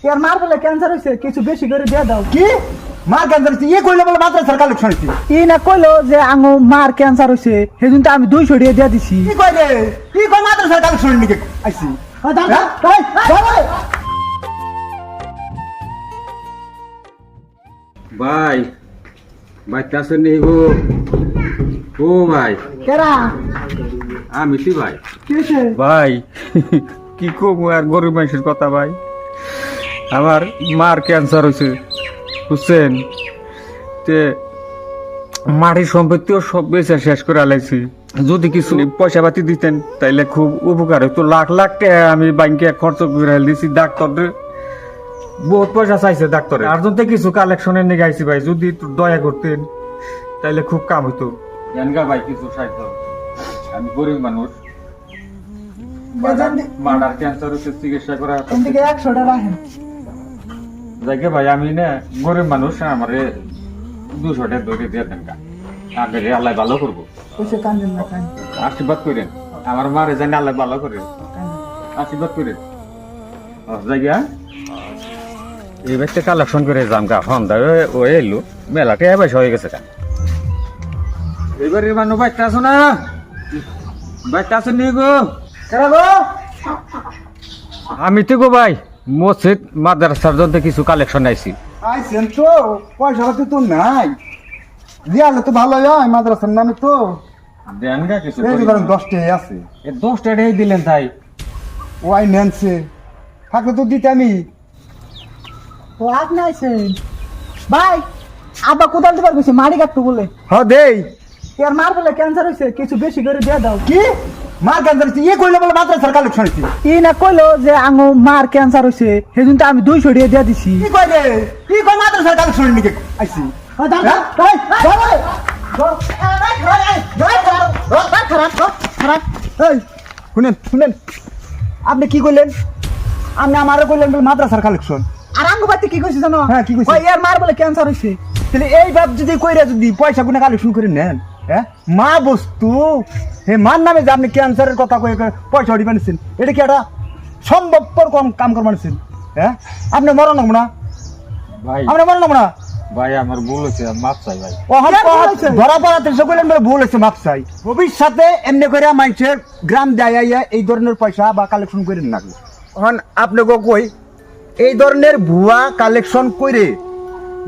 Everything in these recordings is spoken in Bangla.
यार मार বলে ক্যান্সার হইছে কিছু বেশি করে দিয়ে দাও। কি মার ক্যান্সার হইছে? ইয়ে কইলো বলে মাদ্রাসার কালেকশন হইছে। ই না কইলো যে আঙ্গো মার ক্যান্সার হইছে সেজন্য তো আমি 200 টাকা দিয়ে দিছি। কি কই রে? কি কই মাদ্রাসার কালেকশন নিকে আইছি? ভাই বাইতাছেন নি গো? ও ভাই কেরা আমি কি ভাই কিছে ভাই কি কমু আর গরিব মানুষের কথা ভাই। আমার মার ক্যান্সার হয়েছে বুঝছেন, তে মাটির সম্পত্তিও সব বেচা শেষ করে আলাইছি। যদি কিছু পয়সা পাতি দিতেন তাইলে খুব উপকার হইতো। লাখ লাখ টাকা আমি ব্যাংকে খরচ করে দিয়েছি। ডাক্তার বহুত পয়সা চাইছে ডাক্তারে, আর যদি কিছু কালেকশনের নিয়ে গাইছি ভাই, যদি একটু দয়া করতেন তাইলে খুব কাম হইতো। জানগা ভাই কিছু সাহায্য, আমি গরিব মানুষ, মার্ডার ক্যান্সার হচ্ছে চিকিৎসা করা। এদিকে 100 টাকা রাখেন। দেখে ভাই আমি না গরিব মানুষ, আমারে 200 টাকা ধরে দিয়ে দেন গা, আগে আল্লাহ ভালো করবো। কইছে কান্দেন না কান। আশীর্বাদ করেন আমার মারে জানি আল্লাহ ভালো করে, আশীর্বাদ করেন। জায়গা এই ব্যক্তি কালেকশন করে যাম গা সন্ধ্যা ও এলো মেলাটা পয়সা হয়ে গেছে গা। এবারে মানুষ বাইকটা আছো না? বাইকটা আছো নি গো? কেরা গো? আমি তো গো ভাই মসজিদ মাদ্রাসার জন্য কিছু কালেকশন আইছি। আইছেন তো পয়সা পাতি তো নাই, দিয়ালে তো ভালো হয় মাদ্রাসার নামে তো। দেন গা কিছু এই যে ধরেন 10 টাকা আছে, 10 টাকাই দিলেন তাই। ওয়াই নেনছে থাকলে তো দিতে আমি। ও আপনি আইছেন ভাই? আব্বা কোদাল দিবার কইছে মারি কাটতে বলে। হ দেই। ইয়ার মার বলে ক্যান্সার হইছে কিছু বেশি করে দিয়ে দাও। কি মার ক্যান্সার হইছে? ইয়ে কইলো বলে মাদ্রাসার কালেকশন হইছে। ই না কইলো যে আঙ্গো মার ক্যান্সার হইছে সেজন্য তো আমি 200 টাকা দিয়ে দিছি। কি কই রে? কি কই মাদ্রাসার কালেকশন নিকে আইছি? এই শুনেন শুনেন, আপনি কি কইলেন? আপনি আমারে কইলেন বলে মাদ্রাসার কালেকশন। আর আঙ্গো বাতি কি কইছে জানো? হ্যাঁ, কি কইছে? কই ইয়ার মার বলে ক্যান্সার হইছে। তাহলে এই বাপ যদি কইরা যদি পয়সা গুনা কালেকশন করে নেন, হ্যাঁ মা বস্তু হে মার নামে যে আপনি ক্যান্সারের কথা কয়ে পয়সা উঠি বানিয়েছেন, এটা কি একটা সম্ভবপর কাম করে বানিয়েছেন? হ্যাঁ আপনি মরণ হব না, ভাই আপনি মরণ হব না। ভাই আমার ভুল হয়েছে, মাপ চাই ভাই। ধরা পড়াতে কইলেন বলে ভুল হয়েছে, মাপ চাই। ভবিষ্যতে এমনি করে মানুষের গ্রাম দেয় এই ধরনের পয়সা বা কালেকশন করে না। এখন আপনাকে কই এই ধরনের ভুয়া কালেকশন করে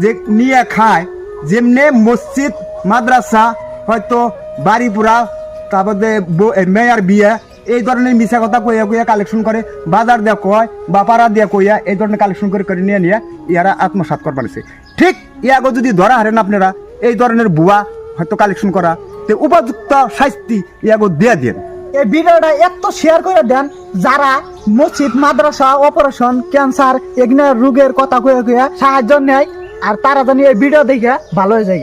যে নিয়ে খায়, যেমনি মসজিদ মাদ্রাসা হয়তো বাড়ি পুরা, তারপরে মেয়ার বিয়ে, এই ধরনের মিশা কথা কইয়া কইয়া কালেকশন করে, বাজার দিয়া কয় বা পাড়া দিয়া কইয়া এই ধরনের কালেকশন করে করে নিয়ে নিয়ে ইয়ারা আত্মসাৎ করবার আছে। ঠিক ইয়াগো যদি ধরা হারেন আপনারা এই ধরনের ভুয়া হয়তো কালেকশন করা, তো উপযুক্ত শাস্তি ইয়াগো দিয়ে দেন। এই ভিডিওটা এত শেয়ার করে দেন যারা মসজিদ মাদ্রাসা অপারেশন ক্যান্সার এগুলো রোগের কথা কইয়া কইয়া সাহায্য নেয়, আর তারা জানি এই ভিডিও দেখে ভালো হয়ে যায়।